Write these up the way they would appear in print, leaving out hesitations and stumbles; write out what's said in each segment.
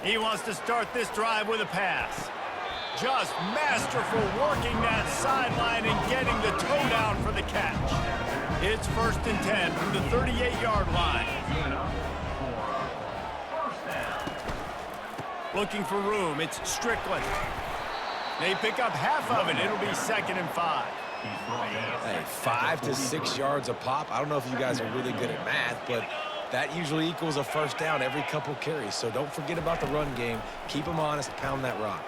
He wants to start this drive with a pass. Just masterful working that sideline and getting the toe down for the catch. It's 1st and 10 from the 38-yard line. Looking for room, it's Strickland. They pick up half of it. It'll be 2nd and 5. Hey, 5 to 6 yards a pop. I don't know if you guys are really good at math, but that usually equals a 1st down every couple carries. So don't forget about the run game. Keep them honest, pound that rock.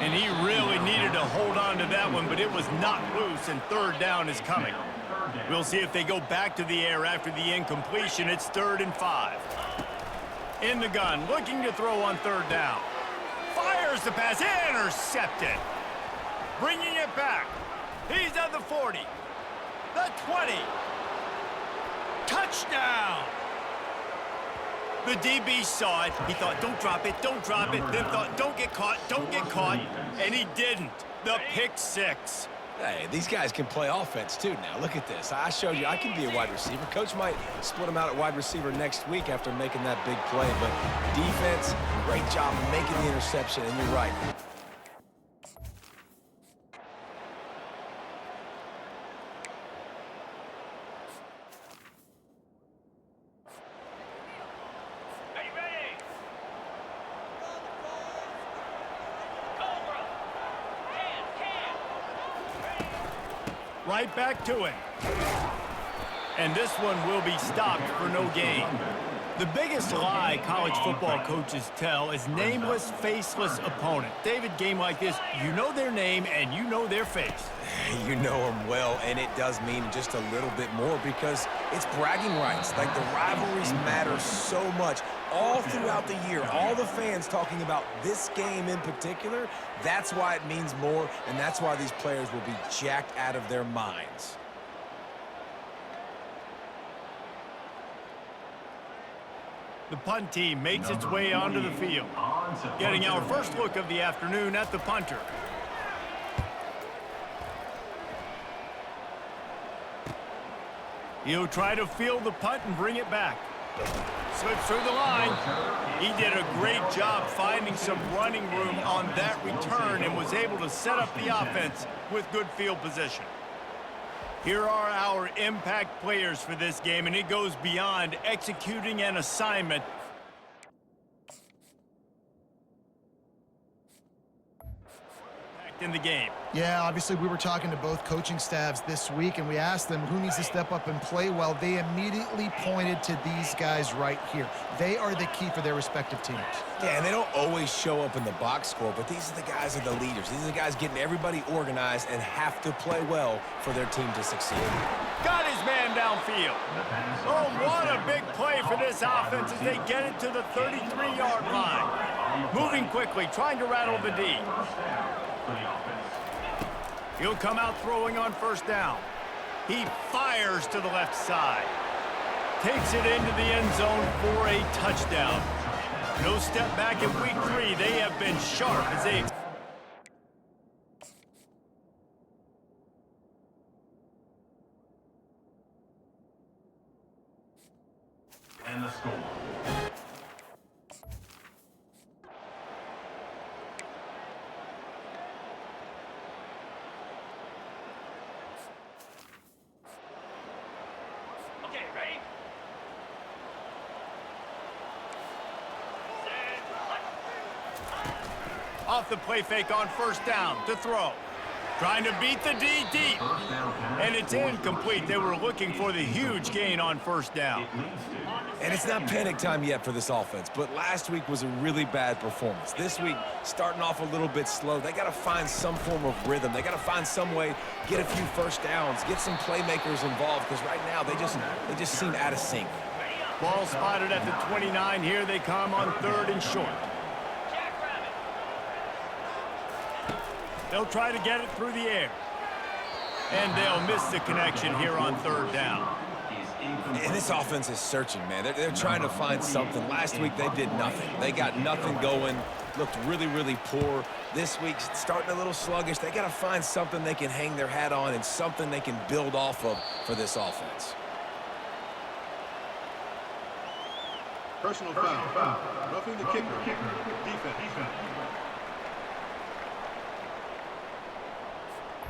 And he really needed to hold on to that one, but it was not loose, and 3rd down is coming. We'll see if they go back to the air after the incompletion. It's 3rd and 5. In the gun, looking to throw on 3rd down. Fires the pass, intercepted. Bringing it back. He's at the 40. The 20. Touchdown. The DB saw it. He thought, don't drop it, don't drop it. Then thought, don't get caught, don't get caught. And he didn't. The pick 6. Hey, these guys can play offense, too, now. Look at this. I showed you I can be a wide receiver. Coach might split them out at wide receiver next week after making that big play. But defense, great job making the interception, and you're right. Right back to him. And this one will be stopped for no gain. The biggest lie college football coaches tell is nameless, faceless opponent. David, game like this, you know their name and you know their face. You know them well, and it does mean just a little bit more because it's bragging rights. Like, the rivalries matter so much. All throughout the year, all the fans talking about this game in particular, that's why it means more, and that's why these players will be jacked out of their minds. The punt team makes its way onto the field. Getting our first look of the afternoon at the punter. He'll try to field the punt and bring it back. Slips through the line. He did a great job finding some running room on that return and was able to set up the offense with good field position. Here are our impact players for this game, and it goes beyond executing an assignment. In the game. Yeah, obviously we were talking to both coaching staffs this week, and we asked them who needs to step up and play well. They immediately pointed to these guys right here. They are the key for their respective teams. Yeah, and they don't always show up in the box score, but these are the guys that are the leaders. These are the guys getting everybody organized and have to play well for their team to succeed. Got his man downfield. Oh, what a big play for this offense as they get it to the 33-yard line. Moving quickly, trying to rattle the D. He'll come out throwing on 1st down. He fires to the left side. Takes it into the end zone for a touchdown. No step back in week 3. They have been sharp as they... And the score. Off the play fake on 1st down to throw. Trying to beat the D deep. And it's incomplete. They were looking for the huge gain on 1st down. And it's not panic time yet for this offense, but last week was a really bad performance. This week, starting off a little bit slow. They got to find some form of rhythm. They got to find some way, get a few 1st downs, get some playmakers involved, because right now they just seem out of sync. Ball spotted at the 29. Here they come on 3rd and short. They'll try to get it through the air. And they'll miss the connection here on 3rd down. And this offense is searching, man. They're trying to find something. Last week, they did nothing. They got nothing going, looked really, really poor. This week, starting a little sluggish. They got to find something they can hang their hat on and something they can build off of for this offense. Personal foul. Roughing the kicker. Defense.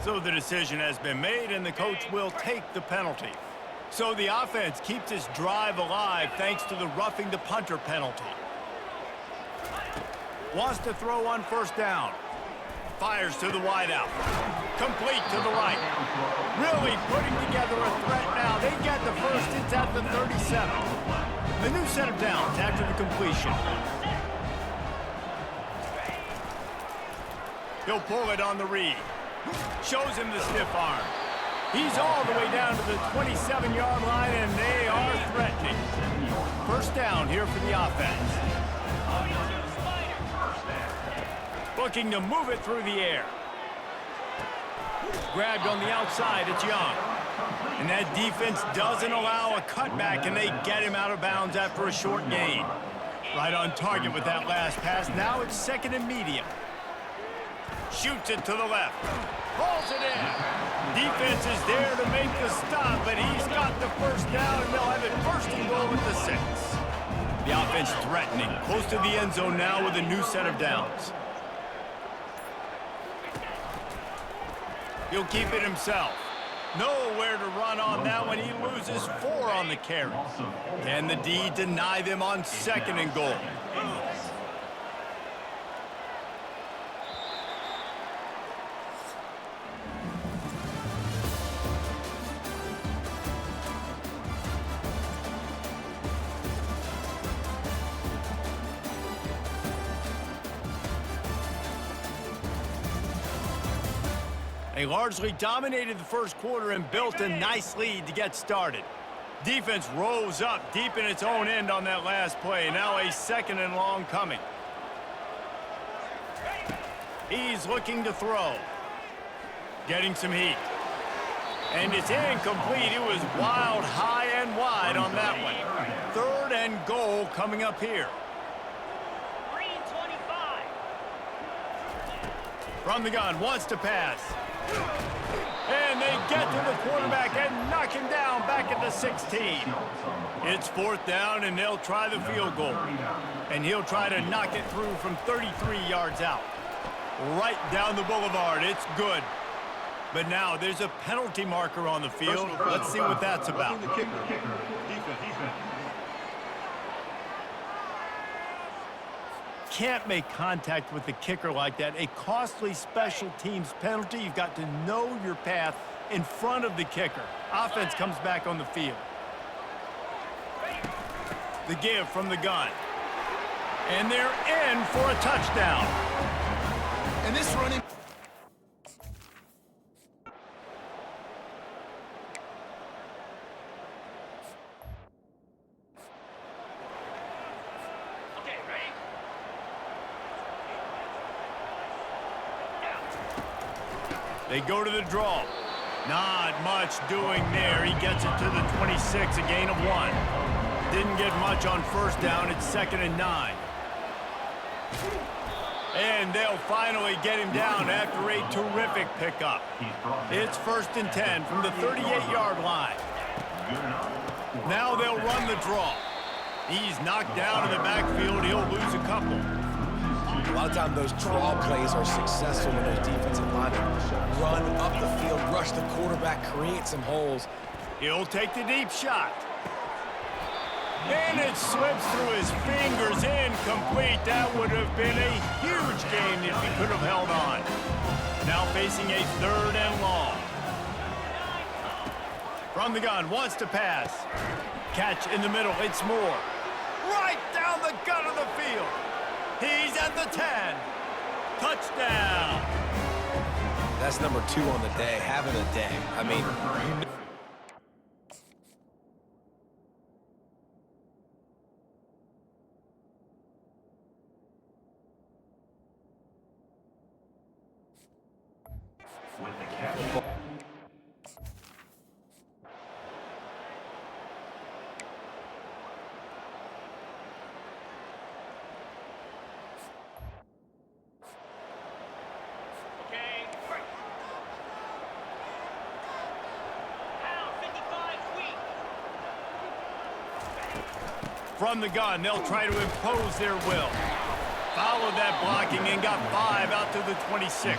So the decision has been made, and the coach will take the penalty. So the offense keeps its drive alive thanks to the roughing the punter penalty. Wants to throw on first down. Fires to the wideout. Complete to the right. Really putting together a threat now. They get the first. It's at the 37. The new set of downs after the completion. He'll pull it on the read. Shows him the stiff arm. He's all the way down to the 27-yard line, and they are threatening. First down here for the offense. Looking to move it through the air. Grabbed on the outside, it's Young. And that defense doesn't allow a cutback, and they get him out of bounds after a short gain. Right on target with that last pass. Now it's second and medium. Shoots it to the left. Pulls it in. Defense is there to make the stop, but he's got the first down, and they'll have it first and goal at the 6. The offense threatening. Close to the end zone now with a new set of downs. He'll keep it himself. Nowhere to run on that one. He loses 4 on the carry. Can the D deny them on second and goal? They largely dominated the first quarter and built a nice lead to get started. Defense rose up deep in its own end on that last play. Now a second and long coming. He's looking to throw. Getting some heat. And it's incomplete. It was wild, high and wide on that one. Third and goal coming up here. From the gun, wants to pass. And they get to the quarterback and knock him down back at the 16. It's fourth down, and they'll try the field goal. And he'll try to knock it through from 33 yards out. Right down the boulevard. It's good. But now there's a penalty marker on the field. Let's see what that's about. Can't make contact with the kicker like that. A costly special teams penalty. You've got to know your path in front of the kicker. Offense comes back on the field. The give from the gun. And they're in for a touchdown. And this running... They go to the draw. Not much doing there. He gets it to the 26, a gain of 1. Didn't get much on first down. It's second and 9. And they'll finally get him down after a terrific pickup. It's first and 10 from the 38-yard line. Now they'll run the draw. He's knocked down in the backfield. He'll lose a couple. A lot of times those draw plays are successful when those defensive linemen run up the field, rush the quarterback, create some holes. He'll take the deep shot. And it slips through his fingers, incomplete. That would have been a huge gain if he could have held on. Now facing a third and long. From the gun, wants to pass. Catch in the middle, it's Moore. Right down the gut of the field. He's at the 10. Touchdown. That's number 2 on the day, having a day. I mean, With the catch. From the gun, they'll try to impose their will. Followed that blocking and got 5 out to the 26.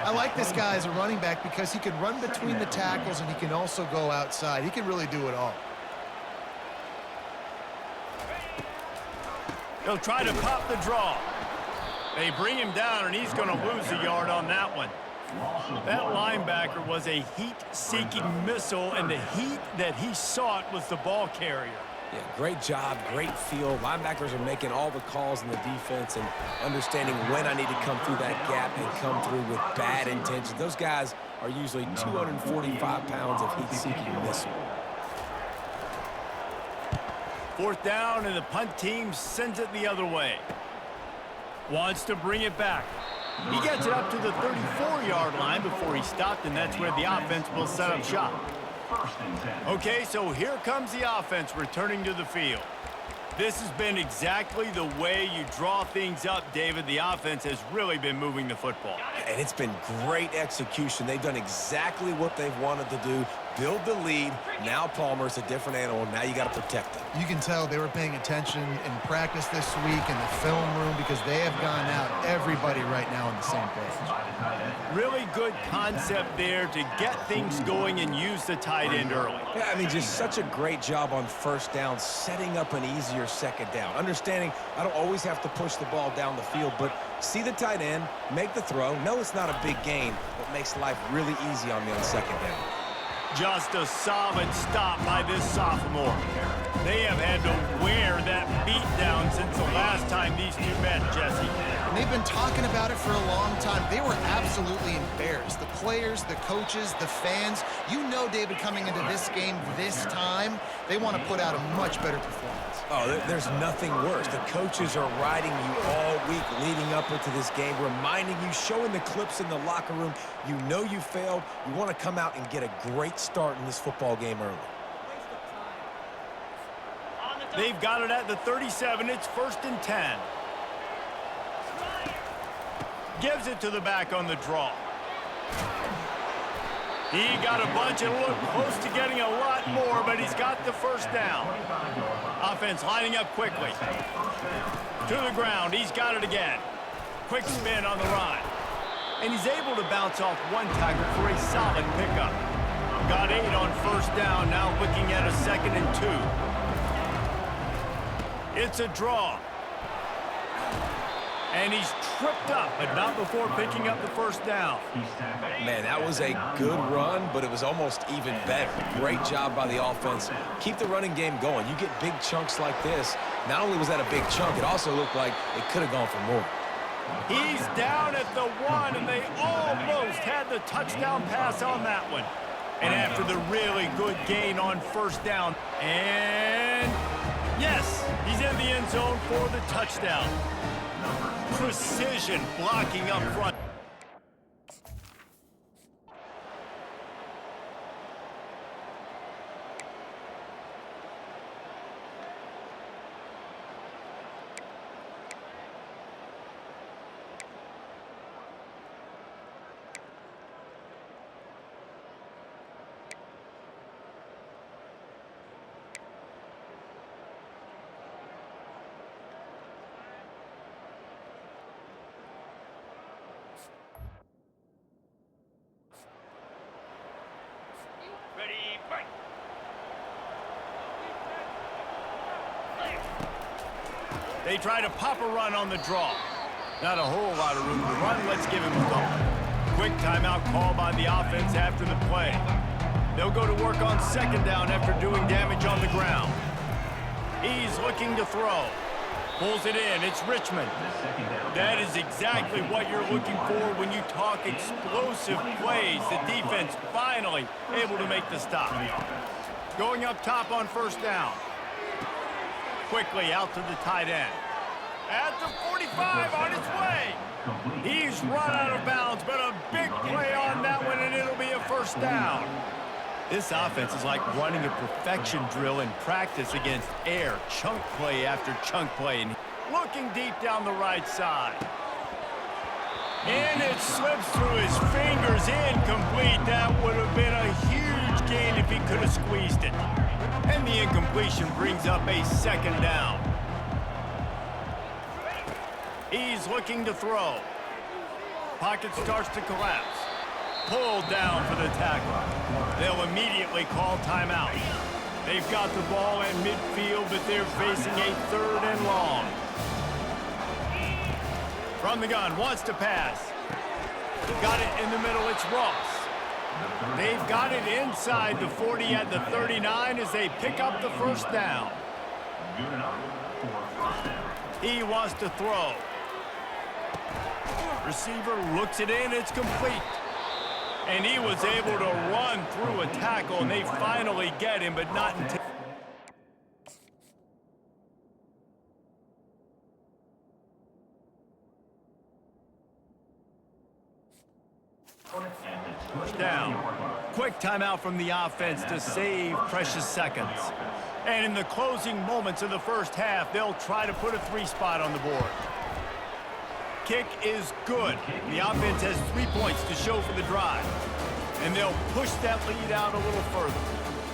I like this guy as a running back because he can run between the tackles and he can also go outside. He can really do it all. They'll try to pop the draw. They bring him down, and he's going to lose a yard on that one. That linebacker was a heat-seeking missile, and the heat that he sought was the ball carrier. Yeah, great job, great feel. Linebackers are making all the calls in the defense and understanding when I need to come through that gap and come through with bad intentions. Those guys are usually 245 pounds of heat-seeking missile. 4th down, and the punt team sends it the other way. Wants to bring it back. He gets it up to the 34-yard line before he stopped, and that's where the offense will set up shop. Okay, so here comes the offense returning to the field. This has been exactly the way you draw things up, David. The offense has really been moving the football. And it's been great execution. They've done exactly what they've wanted to do. Build the lead. Now Palmer's a different animal. Now you got to protect him. You can tell they were paying attention in practice this week in the film room because they have gone out, everybody right now on the same page. Really good concept there to get things going and use the tight end early. Yeah, I mean, just such a great job on 1st down, setting up an easier 2nd down. Understanding I don't always have to push the ball down the field, but see the tight end, make the throw. No, it's not a big gain, but makes life really easy on me on 2nd down. Just a solid stop by this sophomore. They have had to wear that beat down since the last time these two met, Jesse. And they've been talking about it for a long time. They were absolutely embarrassed. The players, the coaches, the fans. You know, David, coming into this game this time, they want to put out a much better performance. Oh, there's nothing worse. The coaches are riding you all week leading up into this game, reminding you, showing the clips in the locker room. You know you failed. You want to come out and get a great start in this football game early. They've got it at the 37. It's 1st and 10. Gives it to the back on the draw. He got a bunch and looked close to getting a lot more, but he's got the 1st down. Offense lining up quickly. To the ground. He's got it again. Quick spin on the run. And he's able to bounce off one tackle for a solid pickup. Got 8 on 1st down. Now looking at a 2nd and 2. It's a draw. And he's tripped up, but not before picking up the 1st down. Man, that was a good run, but it was almost even better. Great job by the offense. Keep the running game going. You get big chunks like this. Not only was that a big chunk, it also looked like it could have gone for more. He's down at the 1, and they almost had the touchdown pass on that one. And after the really good gain on 1st down, and yes, he's in the end zone for the touchdown. Precision blocking up front. They try to pop a run on the draw. Not a whole lot of room to run. Let's give him a thought. Quick timeout call by the offense after the play. They'll go to work on 2nd down after doing damage on the ground. He's looking to throw. Pulls it in. It's Richmond. That is exactly what you're looking for when you talk explosive plays. The defense finally able to make the stop. Going up top on 1st down. Quickly out to the tight end. At the 45 on its way. He's run out of bounds, but a big play on that one, and it'll be a 1st down. This offense is like running a perfection drill in practice against air. Chunk play after chunk play. And looking deep down the right side. And it slips through his fingers, incomplete. That would have been a huge gain if he could have squeezed it. And the incompletion brings up a second down. He's looking to throw. Pocket starts to collapse. Pulled down for the tackle. They'll immediately call timeout. They've got the ball in midfield, but they're facing a 3rd and long. From the gun, wants to pass. Got it in the middle, it's Ross. They've got it inside the 40 at the 39 as they pick up the first down. He wants to throw. Receiver looks it in, it's complete. And he was able to run through a tackle, and they finally get him, but not until... Down. Quick timeout from the offense to save precious seconds. And in the closing moments of the first half, they'll try to put a 3-spot on the board. Kick is good. The offense has 3 points to show for the drive. And they'll push that lead out a little further.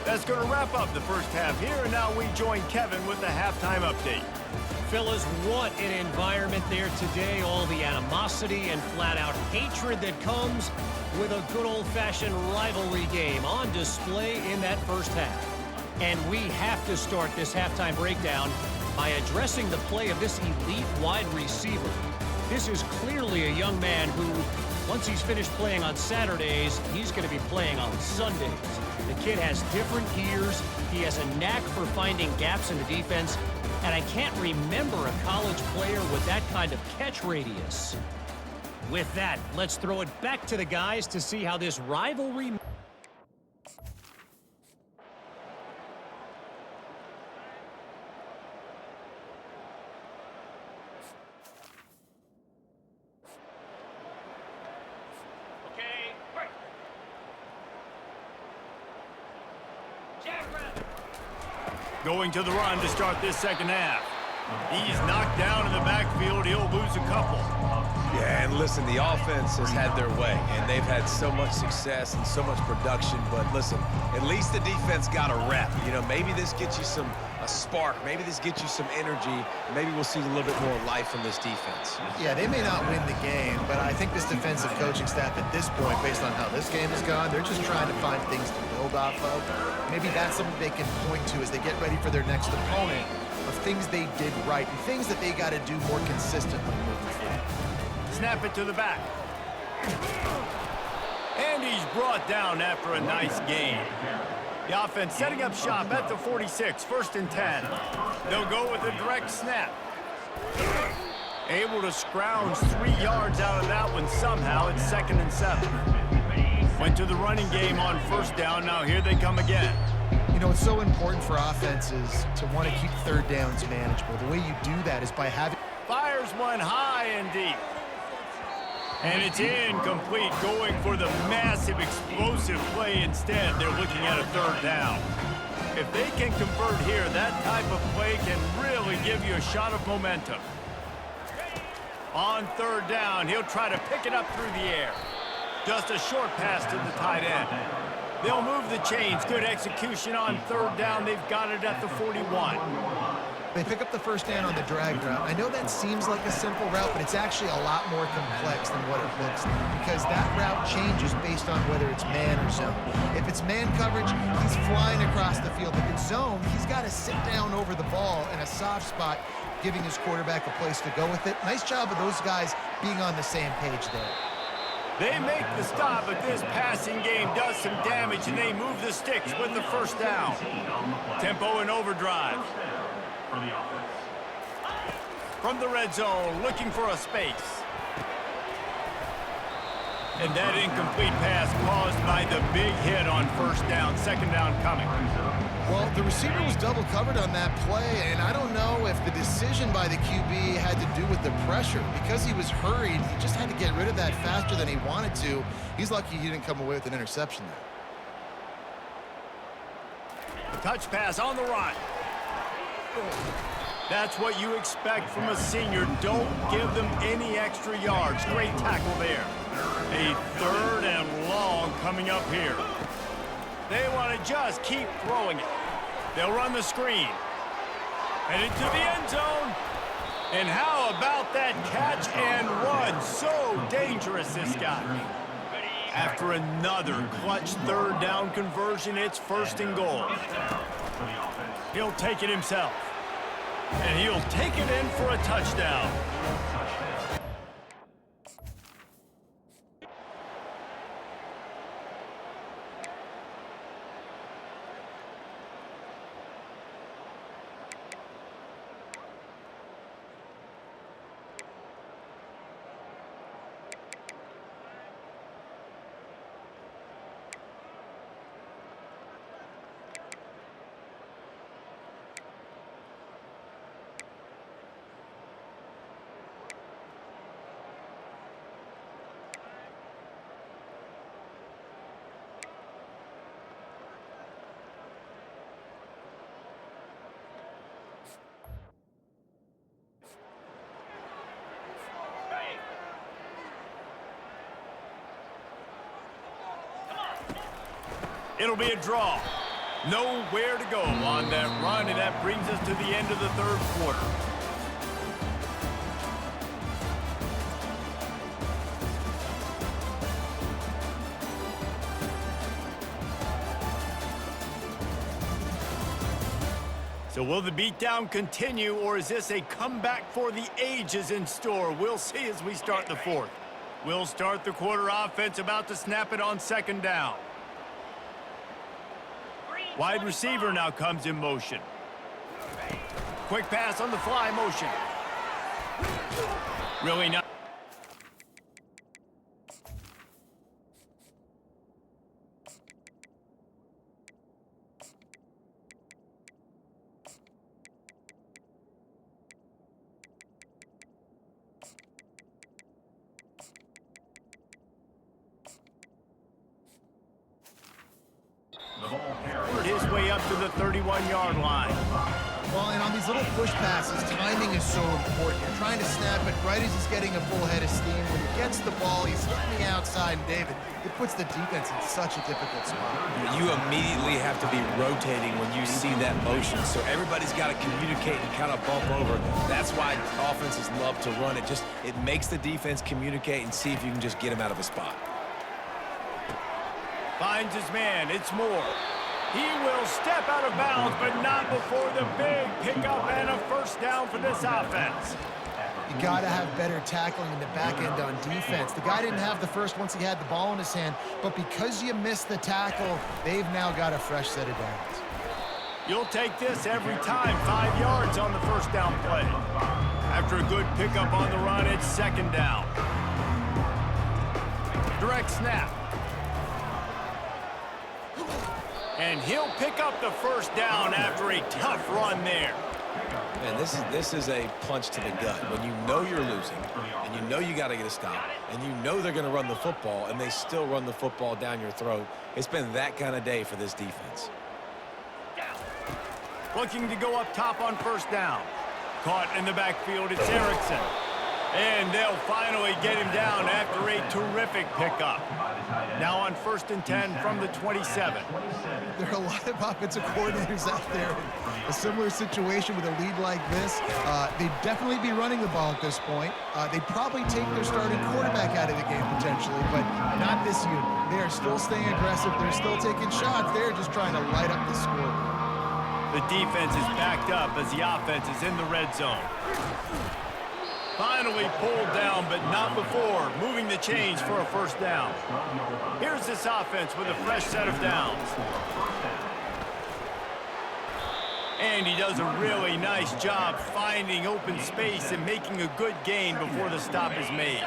That's going to wrap up the first half here, and now we join Kevin with the halftime update. Fellas, what an environment there today. All the animosity and flat-out hatred that comes with a good old-fashioned rivalry game on display in that first half. And we have to start this halftime breakdown by addressing the play of this elite wide receiver. This is clearly a young man who, once he's finished playing on Saturdays, he's going to be playing on Sundays. The kid has different ears. He has a knack for finding gaps in the defense. And I can't remember a college player with that kind of catch radius. With that, let's throw it back to the guys to see how this rivalry... Going to the run to start this second half. He's knocked down in the backfield. He'll lose a couple. Yeah, and listen, the offense has had their way, and they've had so much success and so much production. But listen, at least the defense got a rep. You know, maybe this gets you a spark. Maybe this gets you some energy. Maybe we'll see a little bit more life from this defense. Yeah, they may not win the game, but I think this defensive coaching staff at this point, based on how this game has gone, they're just trying to find things to build off of. Maybe that's something they can point to as they get ready for their next opponent, of things they did right and things that they got to do more consistently moving forward. Snap it to the back. And he's brought down after a nice gain. The offense setting up shop at the 46, 1st and 10. They'll go with a direct snap. Able to scrounge 3 yards out of that one somehow. It's 2nd and 7. Went to the running game on 1st down. Now here they come again. You know, it's so important for offenses to want to keep 3rd downs manageable. The way you do that is by having... Fires one high and deep. And it's incomplete, going for the massive explosive play instead. They're looking at a 3rd down. If they can convert here, that type of play can really give you a shot of momentum. On 3rd down, he'll try to pick it up through the air. Just a short pass to the tight end. They'll move the chains. Good execution on 3rd down. They've got it at the 41. They pick up the 1st down on the drag route. I know that seems like a simple route, but it's actually a lot more complex than what it looks like, because that route changes based on whether it's man or zone. If it's man coverage, he's flying across the field. If it's zone, he's got to sit down over the ball in a soft spot, giving his quarterback a place to go with it. Nice job of those guys being on the same page there. They make the stop, but this passing game does some damage, and they move the sticks with the 1st down. Tempo and overdrive. From the red zone, looking for a space. And that incomplete pass caused by the big hit on 1st down, 2nd down coming. Well, the receiver was double covered on that play, and I don't know if the decision by the QB had to do with the pressure. Because he was hurried, he just had to get rid of that faster than he wanted to. He's lucky he didn't come away with an interception there. Touch pass on the run. That's what you expect from a senior. Don't give them any extra yards. Great tackle there. A 3rd and long coming up here. They want to just keep throwing it. They'll run the screen. Headed to the end zone. And how about that catch and run? So dangerous, this guy. After another clutch third down conversion, it's 1st and goal. He'll take it himself. And he'll take it in for a touchdown. It'll be a draw. Nowhere to go on that run, and that brings us to the end of the 3rd quarter. So will the beatdown continue, or is this a comeback for the ages in store? We'll see as we start the 4th. We'll start the quarter offense, about to snap it on 2nd down. Wide receiver now comes in motion. Quick pass on the fly motion. Really not. His way up to the 31-yard line. Well, and on these little push passes, timing is so important. You're trying to snap it right as he's getting a full head of steam. When he gets the ball, he's hitting the outside, and David, it puts the defense in such a difficult spot. You immediately have to be rotating when you see that motion, so everybody's got to communicate and kind of bump over. That's why offenses love to run it. It makes the defense communicate and see if you can just get him out of a spot. Finds his man. It's Moore. He will step out of bounds, but not before the big pickup and a 1st down for this offense. You got to have better tackling in the back end on defense. The guy didn't have the first once he had the ball in his hand, but because you missed the tackle, they've now got a fresh set of downs. You'll take this every time. 5 yards on the 1st down play. After a good pickup on the run, it's 2nd down. Direct snap. And he'll pick up the 1st down after a tough run there. Man, this is a punch to the gut. When you know you're losing, and you know you got to get a stop, and you know they're going to run the football, and they still run the football down your throat. It's been that kind of day for this defense. Looking to go up top on 1st down. Caught in the backfield, it's Erickson. And they'll finally get him down after a terrific pickup. Now on 1st and 10 from the 27. There are a lot of offensive coordinators out there in a similar situation with a lead like this. They'd definitely be running the ball at this point. They'd probably take their starting quarterback out of the game potentially, but not this unit. They are still staying aggressive. They're still taking shots. They're just trying to light up the score. The defense is backed up as the offense is in the red zone. Finally pulled down, but not before moving the chains for a 1st down. Here's this offense with a fresh set of downs. And he does a really nice job finding open space and making a good gain before the stop is made.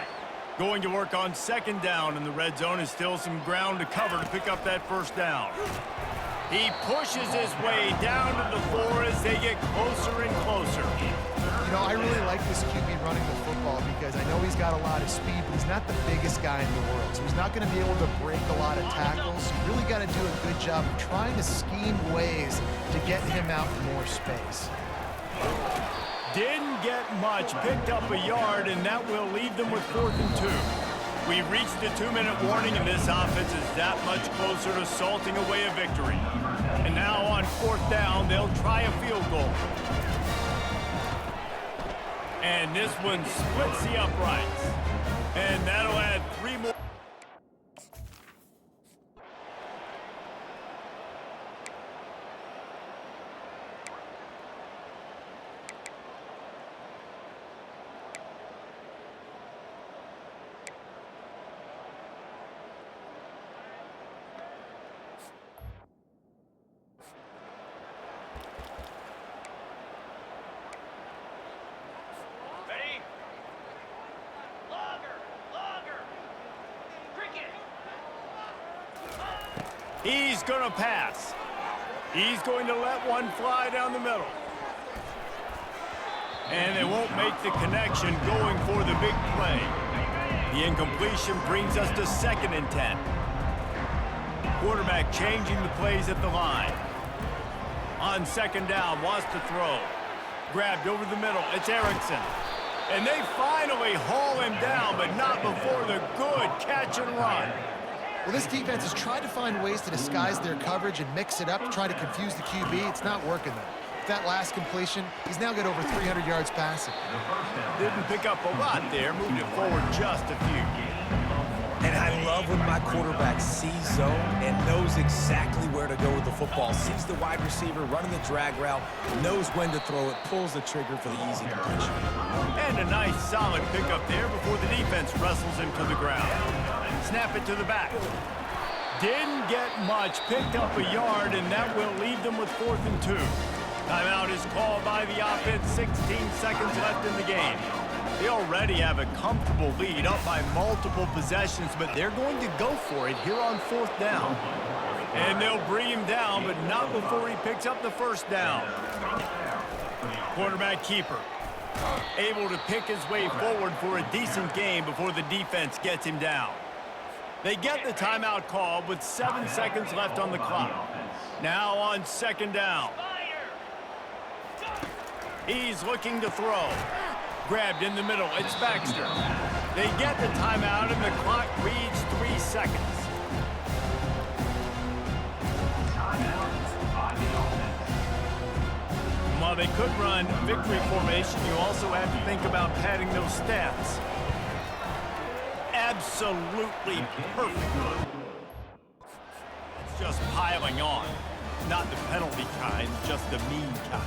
Going to work on 2nd down in the red zone, is still some ground to cover to pick up that 1st down. He pushes his way down to the 4 as they get closer and closer. You know, I really like this QB running the football because I know he's got a lot of speed, but he's not the biggest guy in the world. So he's not going to be able to break a lot of tackles. You really got to do a good job of trying to scheme ways to get him out more space. Didn't get much, picked up a yard, and that will leave them with 4th and 2. We've reached the 2-minute warning, and this offense is that much closer to salting away a victory. And now on 4th down, they'll try a field goal. And this one splits the uprights. And that'll add 3 more. He's going to pass. He's going to let one fly down the middle. And they won't make the connection going for the big play. The incompletion brings us to 2nd and 10. Quarterback changing the plays at the line. On 2nd down, wants to throw. Grabbed over the middle. It's Erickson. And they finally haul him down, but not before the good catch and run. Well, this defense has tried to find ways to disguise their coverage and mix it up, try to confuse the QB. It's not working, though. With that last completion, he's now got over 300 yards passing. Didn't pick up a lot there, moved it forward just a few. And I love when my quarterback sees zone and knows exactly where to go with the football. Sees the wide receiver running the drag route, knows when to throw it, pulls the trigger for the easy completion. And a nice solid pickup there before the defense wrestles him to the ground. Snap it to the back. Didn't get much, picked up a yard, and that will leave them with 4th and 2. Timeout is called by the offense, 16 seconds left in the game. They already have a comfortable lead, up by multiple possessions, but they're going to go for it here on 4th down. And they'll bring him down, but not before he picks up the 1st down. Quarterback keeper, able to pick his way forward for a decent game before the defense gets him down. They get the timeout called with 7 seconds left on the clock. Now on 2nd down. He's looking to throw. Grabbed in the middle. It's Baxter. They get the timeout, and the clock reads 3 seconds. And while they could run victory formation, you also have to think about padding those stats. Absolutely perfect. It's just piling on. Not the penalty kind, just the mean kind.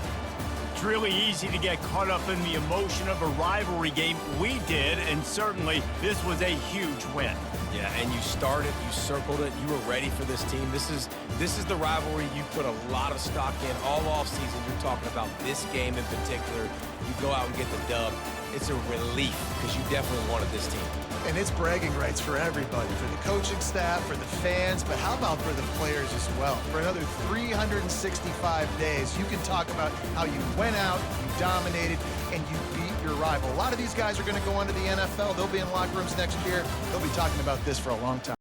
It's really easy to get caught up in the emotion of a rivalry game. We did, and certainly this was a huge win. Yeah, and you started, you circled it, you were ready for this team. This is the rivalry you put a lot of stock in all offseason. You're talking about this game in particular. You go out and get the dub. It's a relief because you definitely wanted this team. And it's bragging rights for everybody, for the coaching staff, for the fans, but how about for the players as well? For another 365 days, you can talk about how you went out, you dominated, and you beat your rival. A lot of these guys are going to go on to the NFL. They'll be in locker rooms next year. They'll be talking about this for a long time.